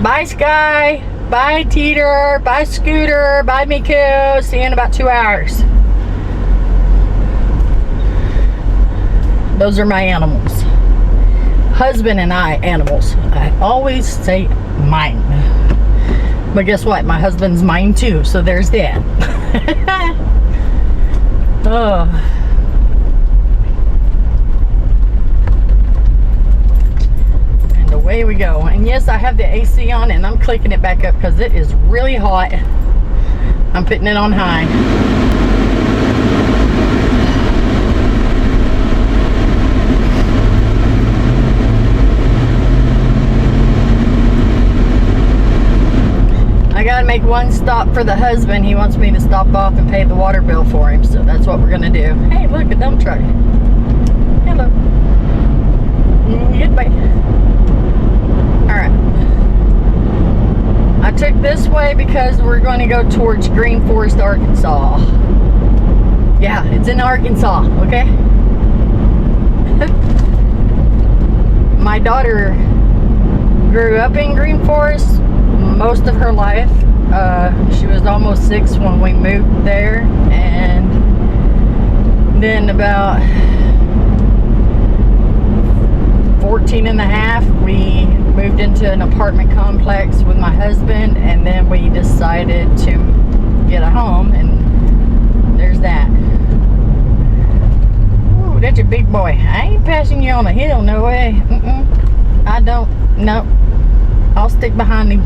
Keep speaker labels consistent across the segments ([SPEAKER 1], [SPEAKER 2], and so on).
[SPEAKER 1] Bye, Sky. Bye, Teeter. Bye, Scooter. Bye, Miku. See you in about 2 hours. Those are my animals. Husband and I animals. I always say mine. But guess what? My husband's mine too. So there's that. Oh. And away we go. And yes, I have the AC on and I'm clicking it back up because it is really hot. I'm putting it on high. I gotta make one stop for the husband. He wants me to stop off and pay the water bill for him, so that's what we're gonna do. Hey, look, a dump truck. Hello. Goodbye. Alright. I took this way because we're going to go towards Green Forest, Arkansas. Yeah, it's in Arkansas, okay? My daughter grew up in Green Forest most of her life. She was almost 6 when we moved there, and then about 14 and a half we moved into an apartment complex with my husband, and then we decided to get a home, and there's that. Ooh, that's a big boy. I ain't passing you on the hill, no way. I don't. No, I'll stick behind him.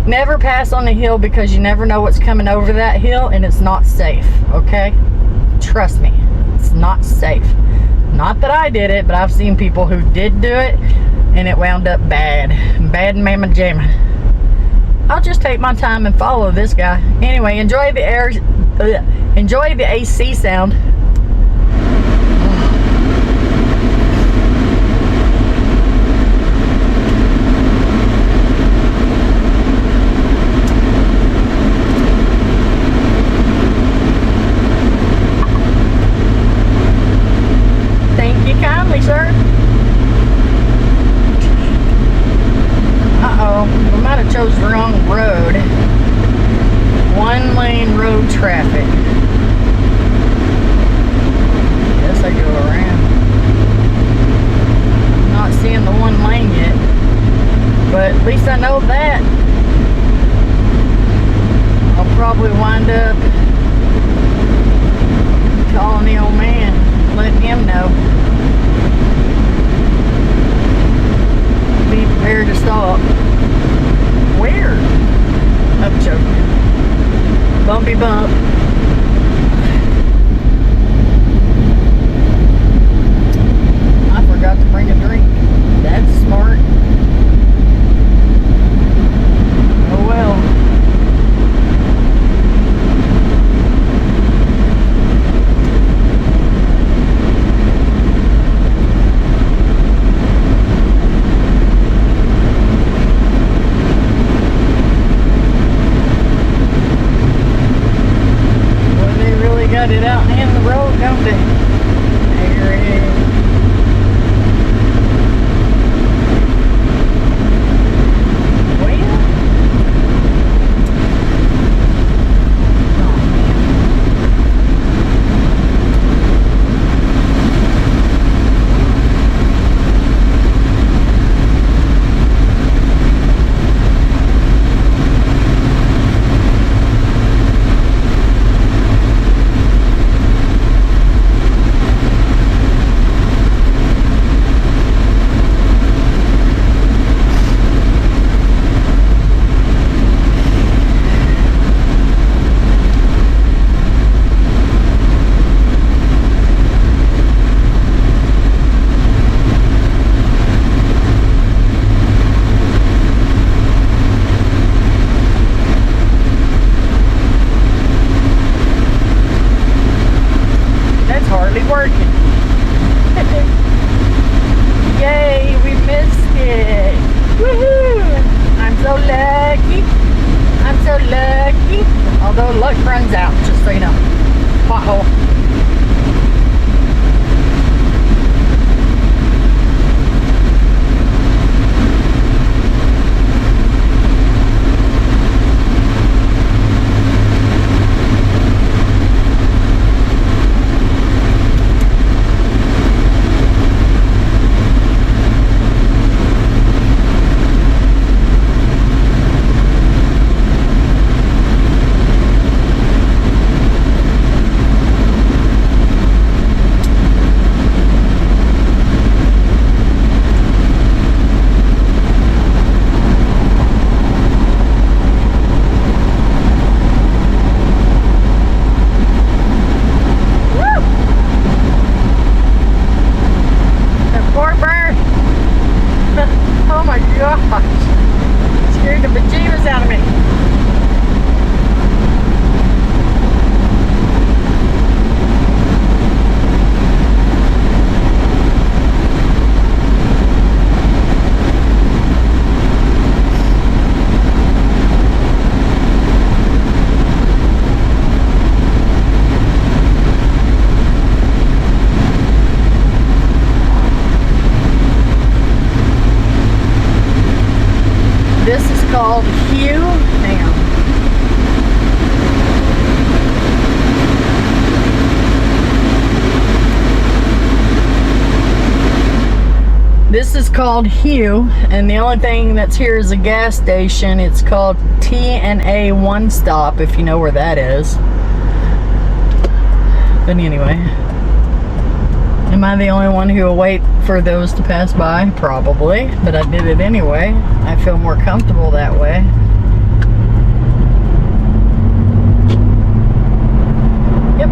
[SPEAKER 1] Never pass on the hill because you never know what's coming over that hill, and it's not safe, okay? Trust me, it's not safe. Not that I did it, but I've seen people who did do it, and it wound up bad. Bad mamma jamma. I'll just take my time and follow this guy. Anyway, enjoy the air, enjoy the AC sound. Sir. Uh-oh, we might have chose the wrong road. 1-lane road traffic. Guess I go around. I'm not seeing the 1 lane yet, but at least I know that. I'll probably wind up calling the old man, letting him know. Be prepared to stop. Where? I'm joking. Bumpy bump. I forgot to bring a drink. That's smart. Oh well. gosh. Scared the bejeebus out of me. This is called Hugh. Hang on. This is called Hugh, and the only thing that's here is a gas station. It's called T&A One Stop, if you know where that is. But anyway, am I the only one who will wait for those to pass by? Probably, but I did it anyway. I feel more comfortable that way. Yep.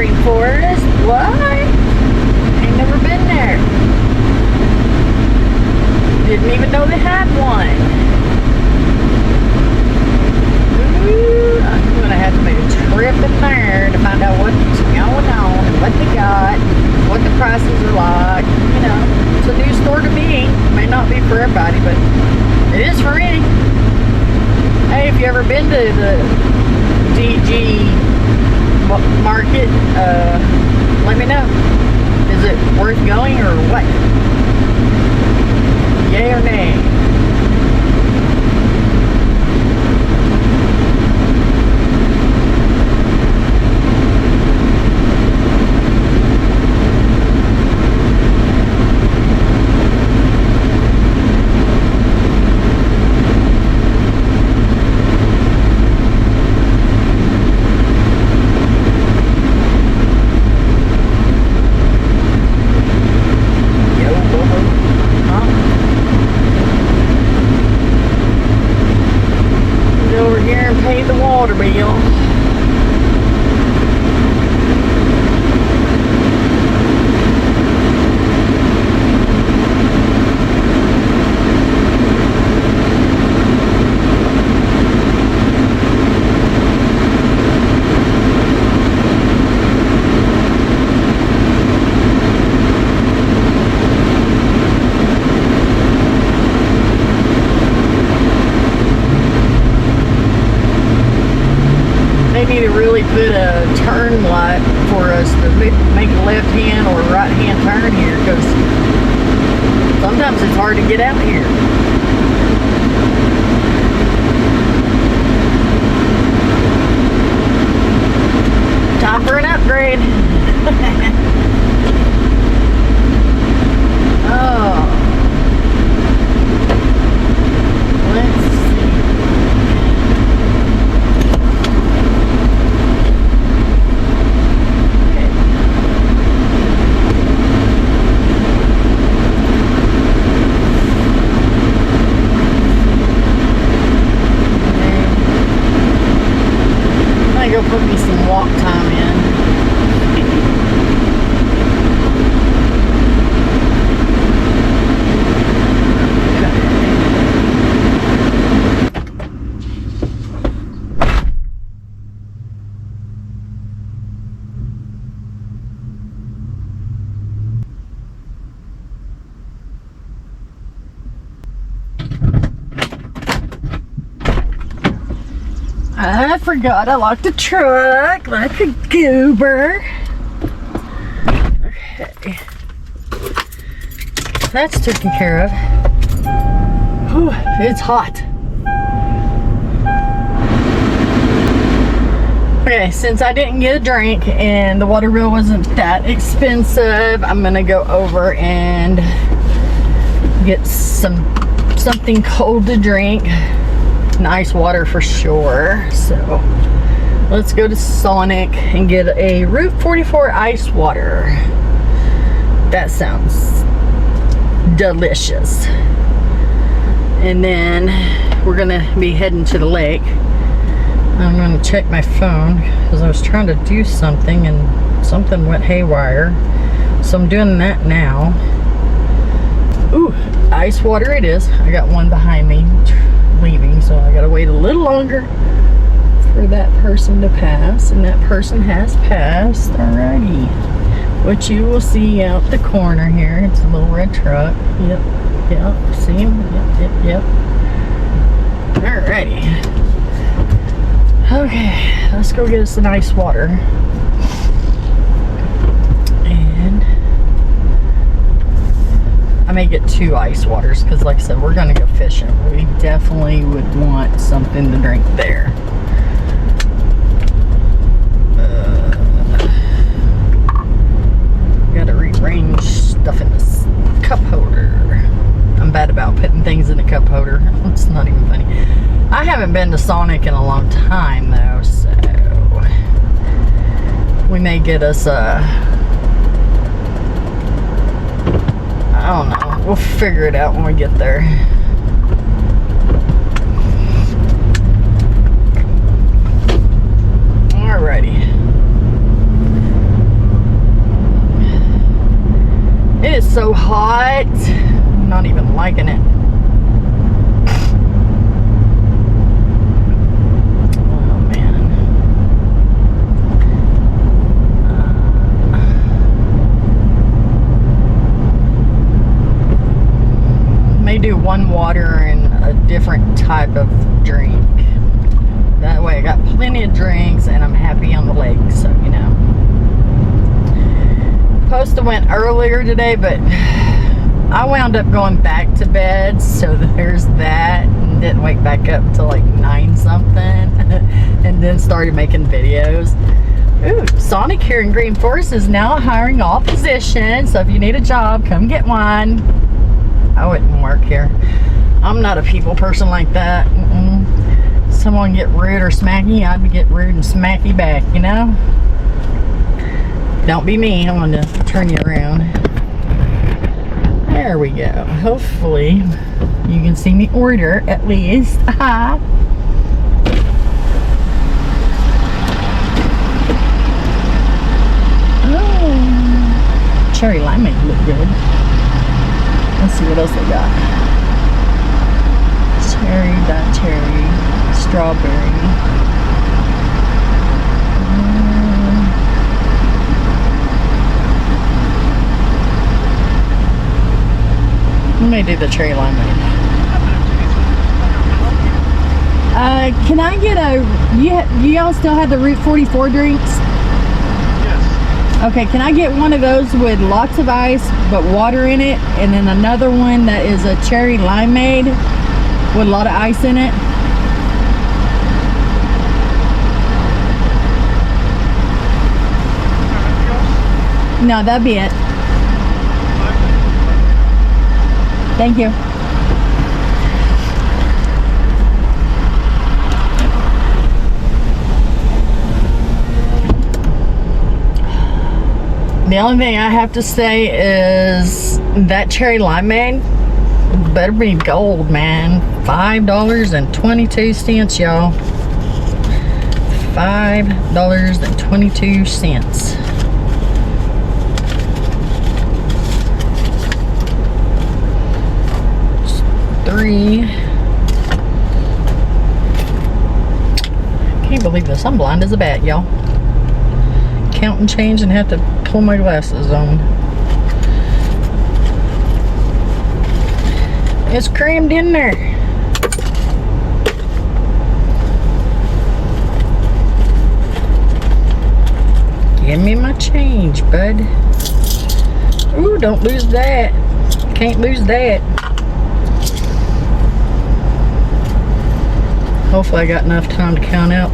[SPEAKER 1] rainforest. What? Ain't never been there. Didn't even know they had one. Ooh, I'm gonna have to make a trip in there to find out what's going on, what they got, what the prices are like. You know, it's a new store to me. May not be for everybody, but it is for me. Hey, if you ever been to the DG market, let me know. Is it worth going or what? Yay or nay? Water bill. Need to really put a turn light for us to make a left hand or right hand turn here, because sometimes it's hard to get out here. Time for an upgrade. Oh, let's go put me some walk time in. I forgot I locked the truck like a goober. Okay. That's taken care of. Whew, it's hot. Okay, since I didn't get a drink and the water bill wasn't that expensive, I'm gonna go over and get something cold to drink. Ice water for sure. So let's go to Sonic and get a Route 44 ice water. That sounds delicious. And then we're gonna be heading to the lake. I'm gonna check my phone because I was trying to do something and something went haywire, so I'm doing that now. Ooh, ice water it is. I got one behind me leaving, so I gotta wait a little longer for that person to pass, and that person has passed already, which you will see out the corner here. It's a little red truck. Yep, see him? Yep. Alrighty. Okay, let's go get us some ice water. And I may get 2 ice waters because, like I said, we're gonna go fishing. We definitely would want something to drink there. Gotta rearrange stuff in this cup holder. I'm bad about putting things in a cup holder. It's not even funny. I haven't been to Sonic in a long time though, so we may get us a, I don't know. We'll figure it out when we get there. Alrighty. so hot. I'm not even liking it. Oh man. May do one water and a different type of drink. That way I got plenty of drinks and I'm happy on the lake, so you know. Supposed to went earlier today, but I wound up going back to bed, so there's that. And didn't wake back up till like 9 something and then started making videos. Ooh, Sonic here in Green Forest is now hiring all positions, so if you need a job, come get one. I wouldn't work here. I'm not a people person like that. Someone get rude or smacky, I'd get rude and smacky back, you know? Don't be me. I'm going to turn you around. There we go. Hopefully you can see me order at least. Oh, cherry limeade look good. Let's see what else they got. Cherry, that cherry, strawberry. Let me do the cherry limeade. Can I get a? Y'all still have the Route 44 drinks?
[SPEAKER 2] Yes.
[SPEAKER 1] Okay, can I get one of those with lots of ice but water in it, and then another one that is a cherry limeade with a lot of ice in it? No, that'd be it. Thank you. The only thing I have to say is that cherry limeade better be gold, man. $5.22, y'all. $5.22. Can't believe this. I'm blind as a bat, y'all. Count and change and have to pull my glasses on. It's crammed in there. Give me my change, bud. Ooh, don't lose that. Can't lose that. Hopefully I got enough time to count out.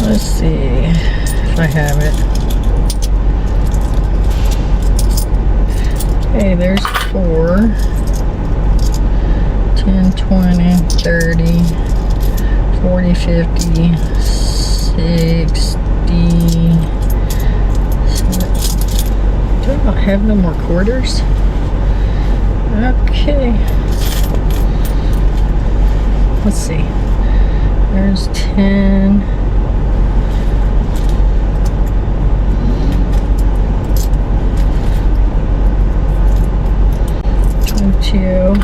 [SPEAKER 1] Let's see if I have it. Okay, there's 4, 10, 20, 30, 40, 50, 60. Do I not have no more quarters? Okay. Let's see. There's 10. 22.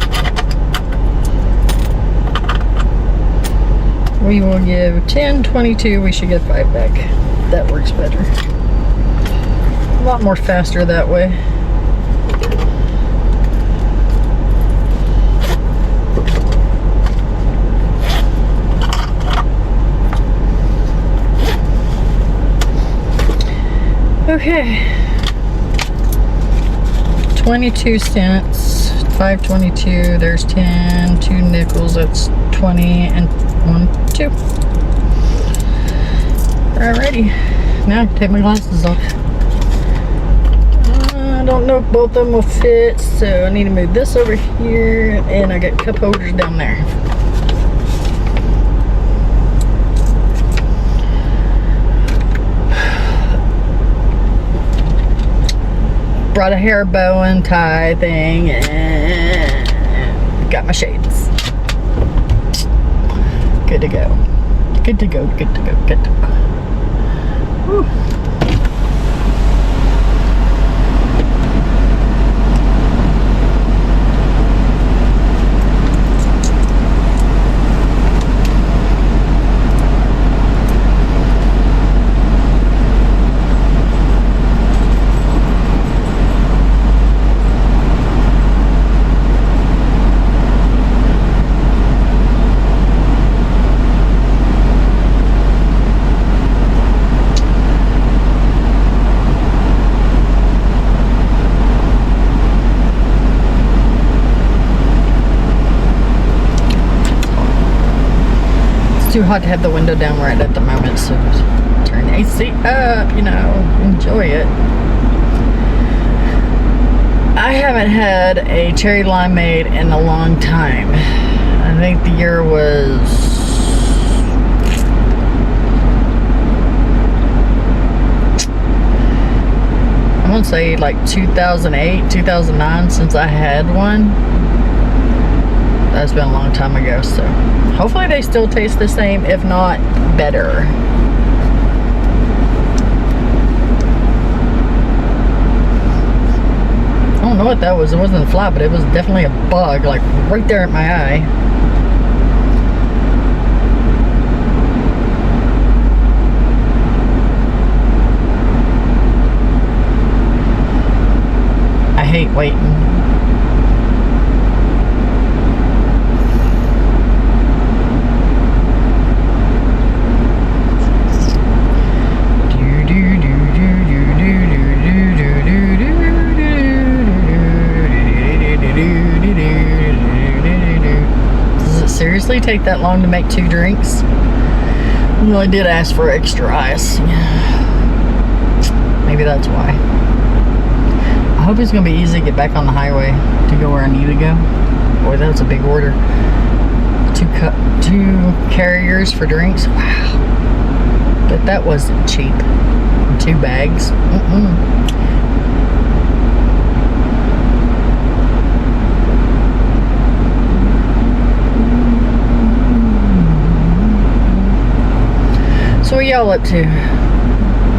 [SPEAKER 1] We will give 10, 22. We should get 5 back. That works better. A lot more faster that way. Okay, 22 cents, 5.22, there's 10, 2 nickels, that's 20, and 1, 2. Alrighty, now I can take my glasses off. I don't know if both of them will fit, so I need to move this over here, and I got cup holders down there. Brought a hair bow and tie thing and got my shades. Good to go. Good to go, good to go, good to go. Whew. Too hot to have the window down right at the moment, so turn the AC up, you know, enjoy it. I haven't had a cherry limeade in a long time. I think the year was I want to say like 2008, 2009 since I had one. That's been a long time ago, so hopefully they still taste the same, if not better. I don't know what that was. It wasn't a fly, but it was definitely a bug, like right there at my eye. I hate waiting. Seriously take that long to make 2 drinks? Well, I did ask for extra ice. Maybe that's why. I hope it's gonna be easy to get back on the highway to go where I need to go. Boy, that was a big order. 2 carriers for drinks. Wow. But that wasn't cheap. 2 bags. So what y'all up to?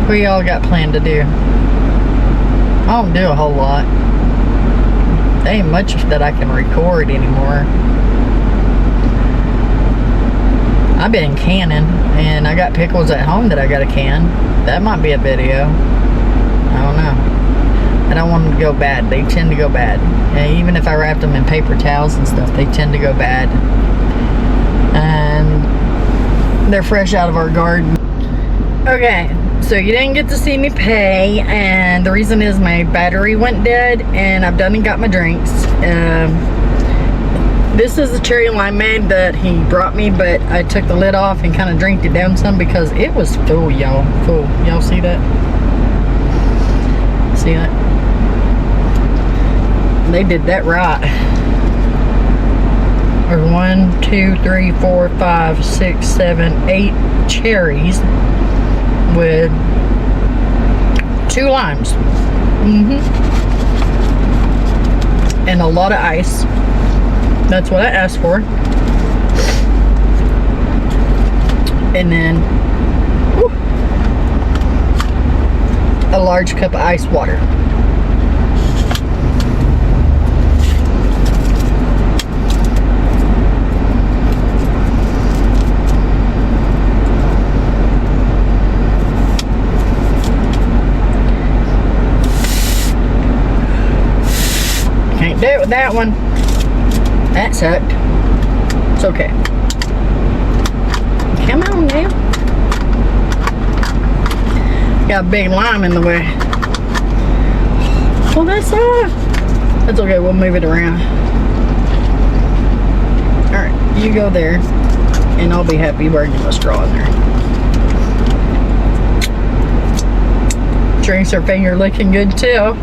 [SPEAKER 1] What y'all got planned to do? I don't do a whole lot. There ain't much that I can record anymore. I've been canning, and I got pickles at home that I gotta can. That might be a video. I don't know. I don't want them to go bad. They tend to go bad. And even if I wrap them in paper towels and stuff, they tend to go bad. And they're fresh out of our garden. Okay, so you didn't get to see me pay, and the reason is my battery went dead, and I've done and got my drinks. This is the cherry limeade that he brought me, but I took the lid off and kind of drank it down some because it was full, y'all. Full. Y'all see that? See that? They did that right. There's 1, 2, 3, 4, 5, 6, 7, 8 cherries with 2 limes. And a lot of ice. That's what I asked for. And then a large cup of ice water. Can't do it with that one. That sucked. It's okay. Come on now. Got a big lime in the way. Well, that's okay. We'll move it around. Alright, you go there, and I'll be happy working the straw in there. Drinks are finger looking good too.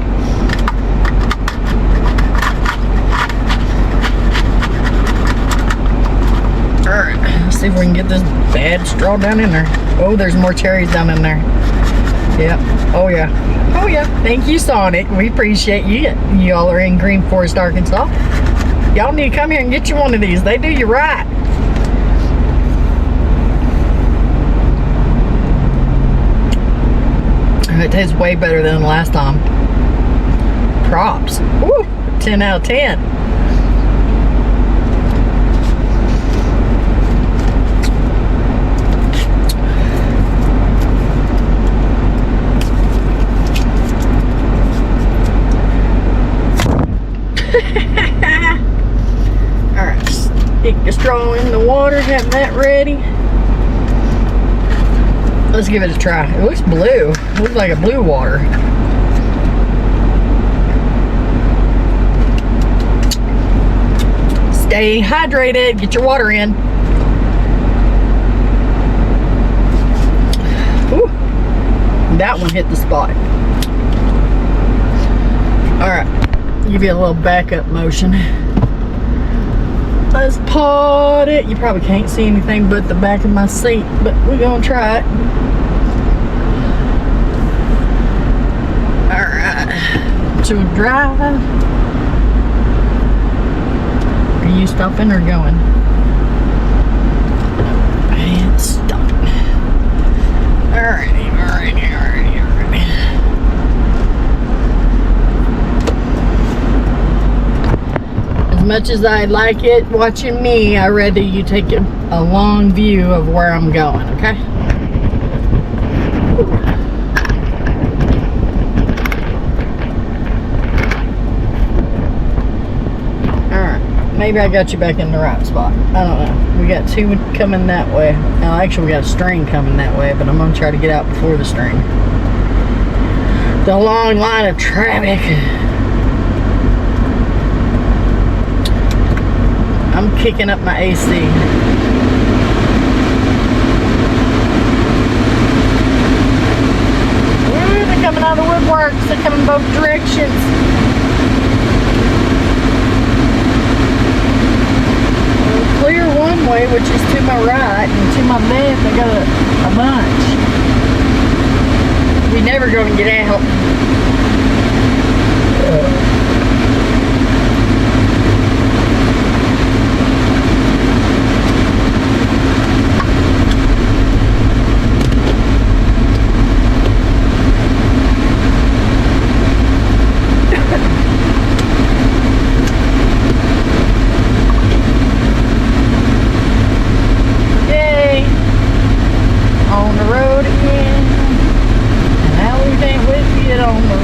[SPEAKER 1] Alright, let's see if we can get this bad straw down in there. Oh, there's more cherries down in there. Yep. Oh yeah. Oh yeah. Thank you, Sonic. We appreciate you. Y'all are in Green Forest, Arkansas. Y'all need to come here and get you one of these. They do you right. It tastes way better than the last time. Props. Woo, 10 out of 10. Alright, stick the straw in the water, have that ready. Let's give it a try. It looks blue. It looks like a blue water. Stay hydrated. Get your water in. Ooh, that one hit the spot. Alright, give you a little backup motion. Let's pot it. You probably can't see anything but the back of my seat, but we're gonna try it. Alright, to drive. Are you stopping or going? And stopping. Alrighty. As much as I like it watching me, I'd rather you take a long view of where I'm going, okay? Alright, maybe I got you back in the right spot. I don't know. We got two coming that way. Now, actually, we got a string coming that way, but I'm going to try to get out before the string. The long line of traffic. I'm kicking up my AC. Ooh, they're coming out of the woodworks. They're coming both directions. We'll clear one way, which is to my right, and to my left, I got a bunch. We never gonna get out. On the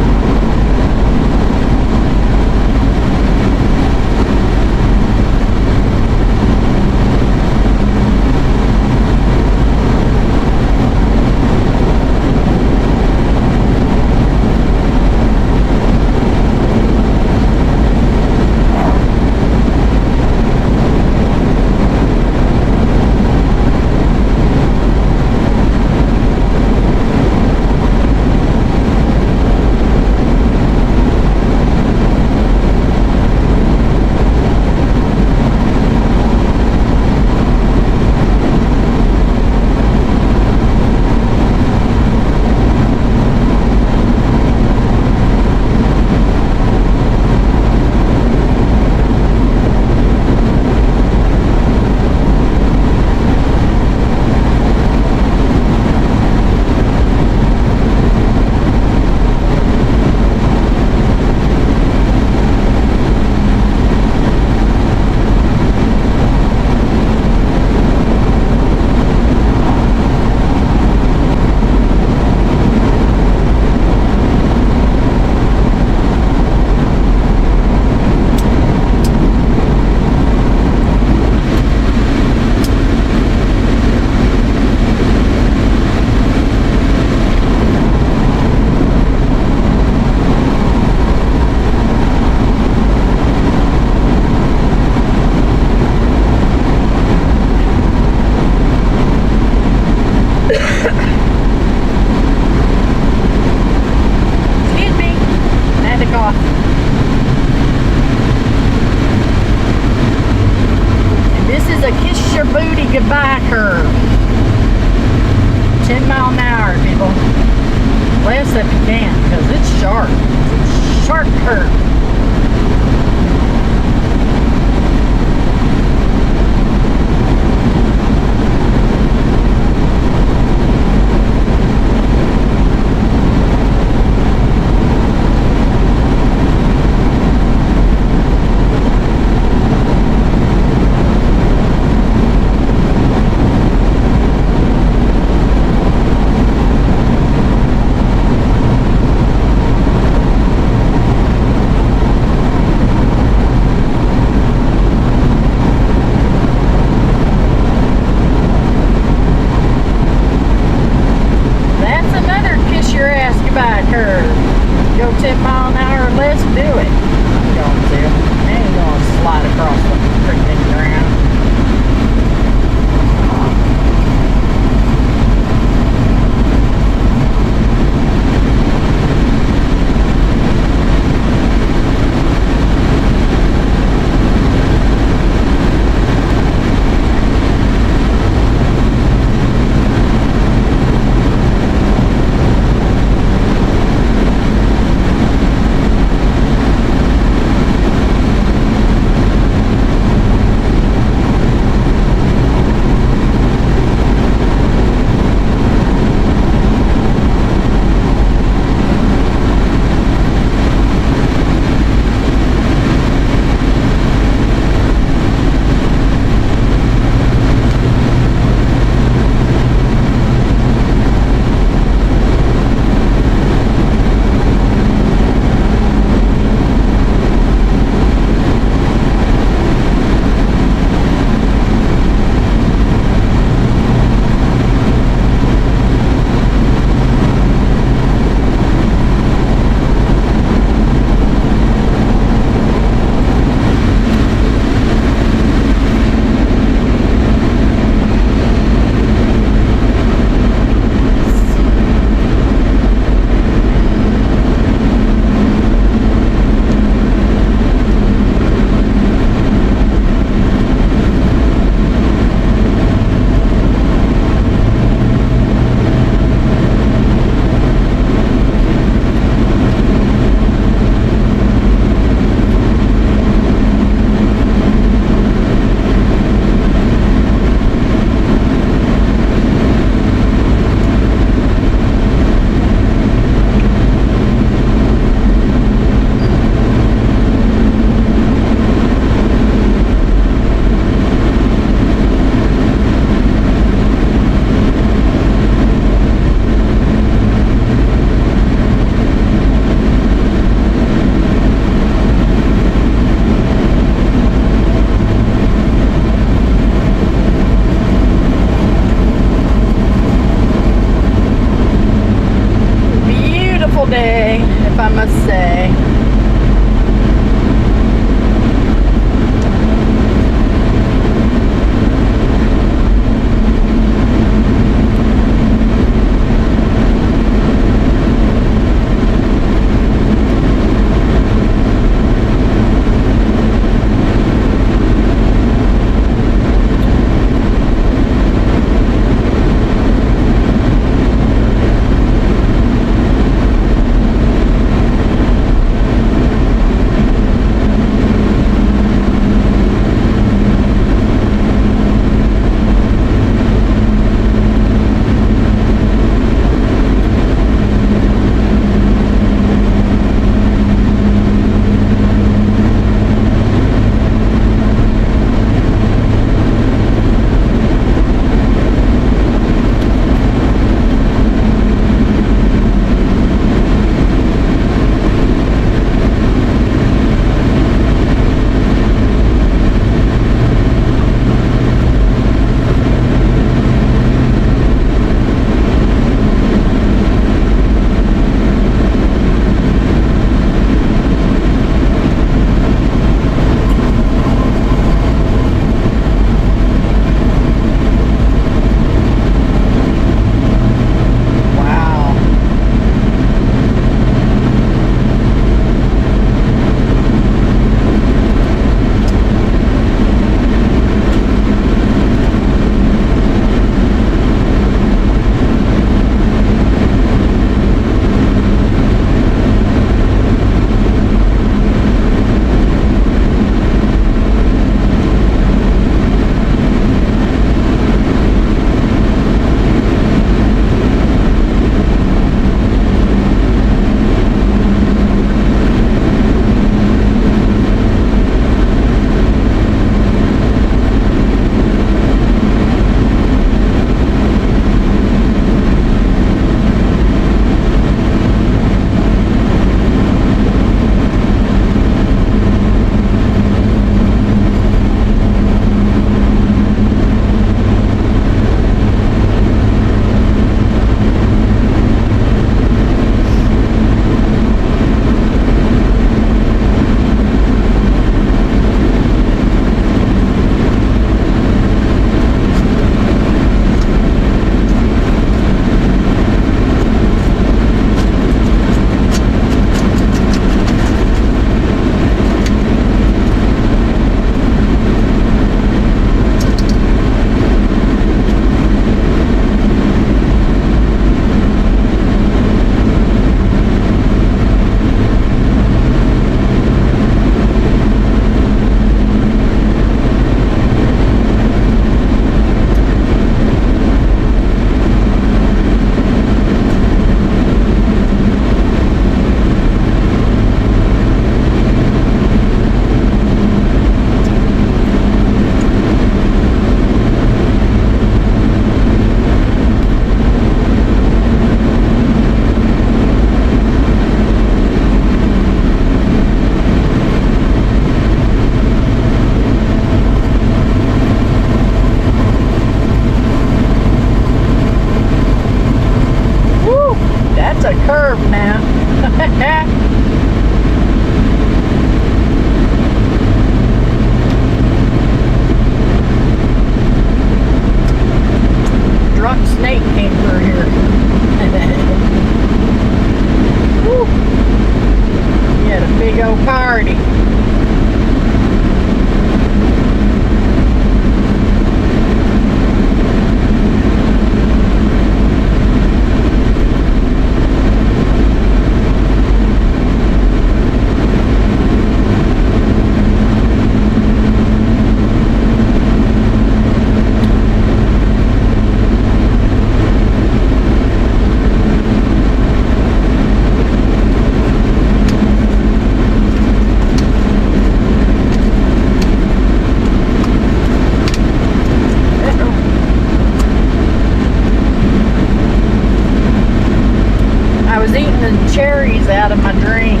[SPEAKER 1] out of my drink.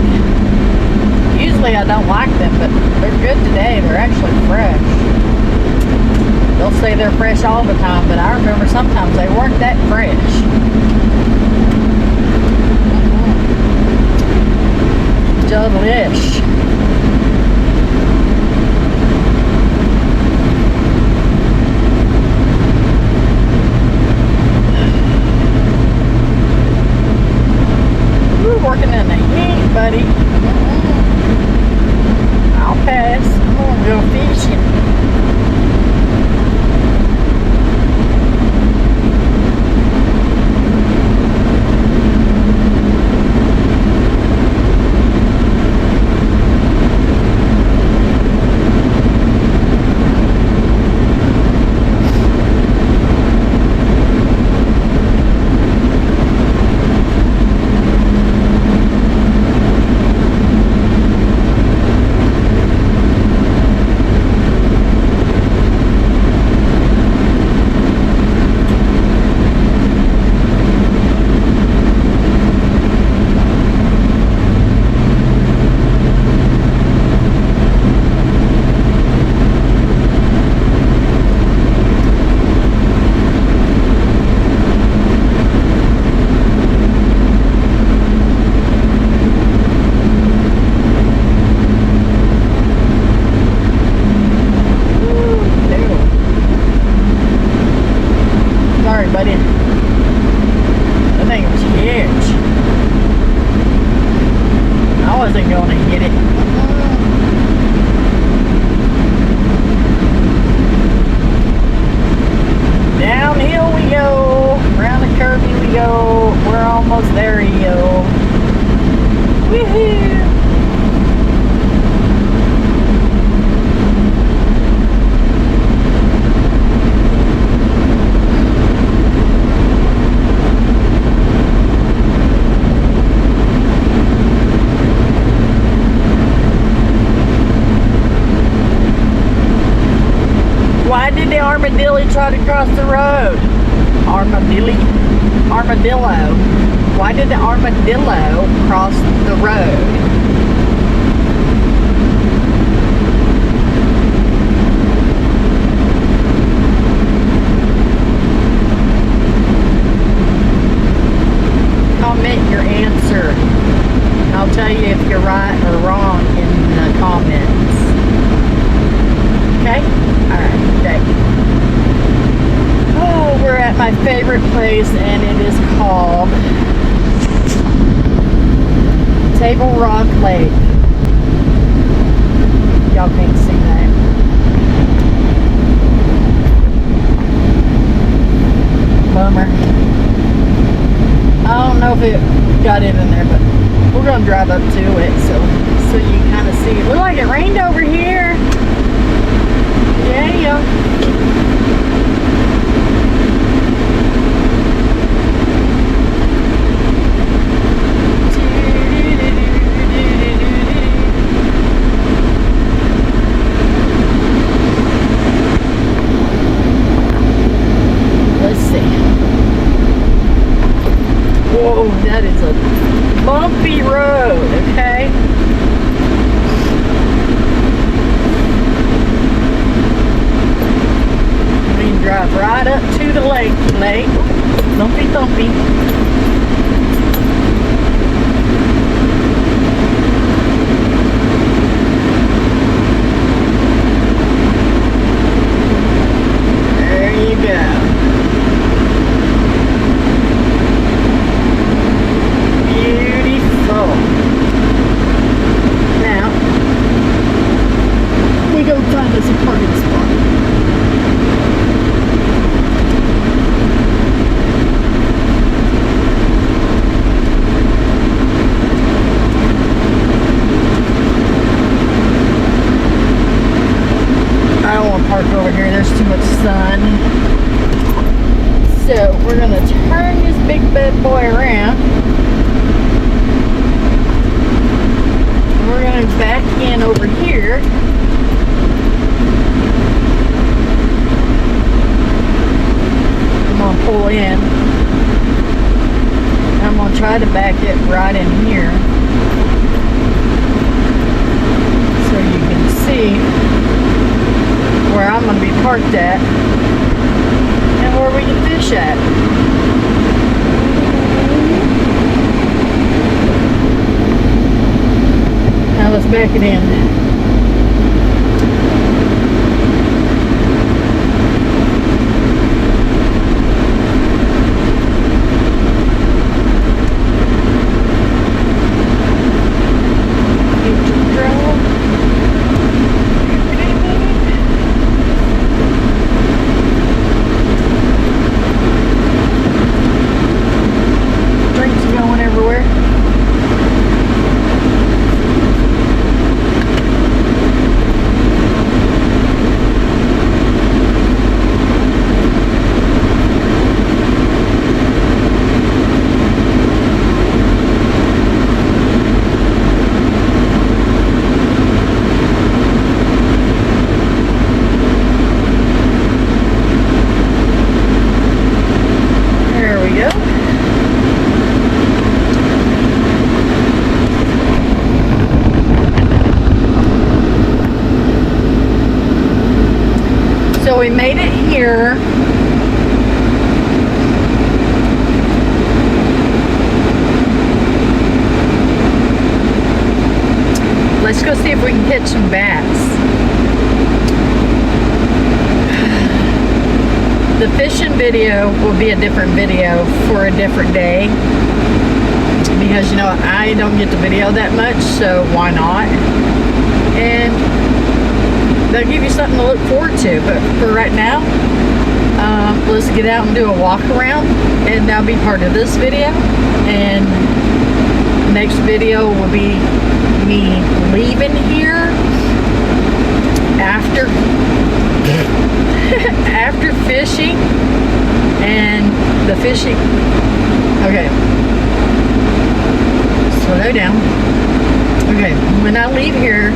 [SPEAKER 1] Usually I don't like them, but they're good today. They're actually fresh. They'll say they're fresh all the time, but I remember sometimes they weren't that fresh. Delish. We're working in the heat, buddy. I'll pass. I'm gonna go fishing. Buddy. That thing was huge. I wasn't going to hit it. Downhill we go. Around the curvy we go. We're almost there, yo. Woohoo! Why did the armadillo try to cross the road? Armadillo. Why did the armadillo cross the road? Comment your answer. I'll tell you if you're right or wrong in the comments. Okay? Alright, okay. Oh, we're at my favorite place, and it is called Table Rock Lake. Y'all can't see that. Bummer. I don't know if it got it in there, but we're gonna drive up to it so you can kind of see. It looked like it rained over here. Yeah. Let's see. Whoa, that is a bumpy road, okay? Drive right up to the lake. Thumpy. There you go. Beautiful. Now, we go find us a parking spot. Park over here, there's too much sun. So we're gonna turn this big bad boy around. We're gonna back in over here. I'm gonna pull in. I'm gonna try to back it right in here. see where I'm going to be parked at and where we can fish at. Now let's back it in. So we made it here. Let's go see if we can catch some bats. The fishing video will be a different video for a different day, because, you know, I don't get to video that much, so why not? And they'll give you something to look forward to. But for right now, let's get out and do a walk around, and that'll be part of this video. And next video will be me leaving here after after fishing, and the fishing. Okay, slow down. Okay, when I leave here,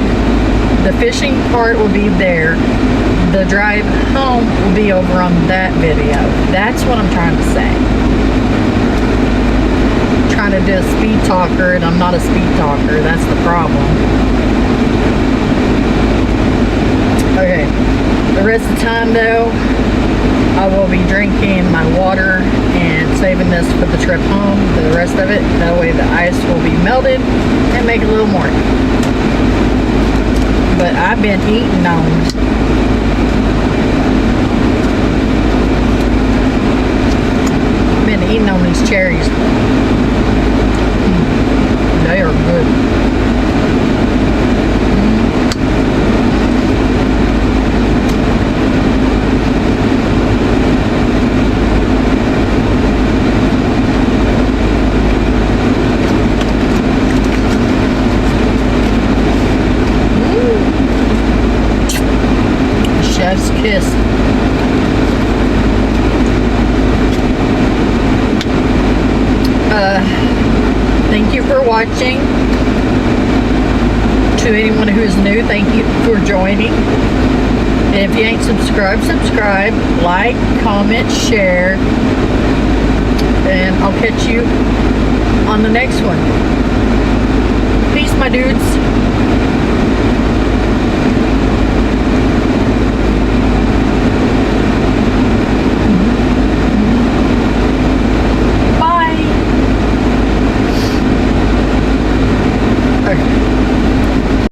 [SPEAKER 1] the fishing part will be there. The drive home will be over on that video. That's what I'm trying to say. I'm trying to do a speed talker, and I'm not a speed talker. That's the problem. Okay. The rest of the time, though, I will be drinking my water and saving this for the trip home. The rest of it, that way the ice will be melted and make it a little more. But I've been eating on these cherries. They are good. Chef's kiss. Thank you for watching. To anyone who's new, thank you for joining. And if you ain't subscribed, subscribe, like, comment, share, and I'll catch you on the next one. Peace, my dudes.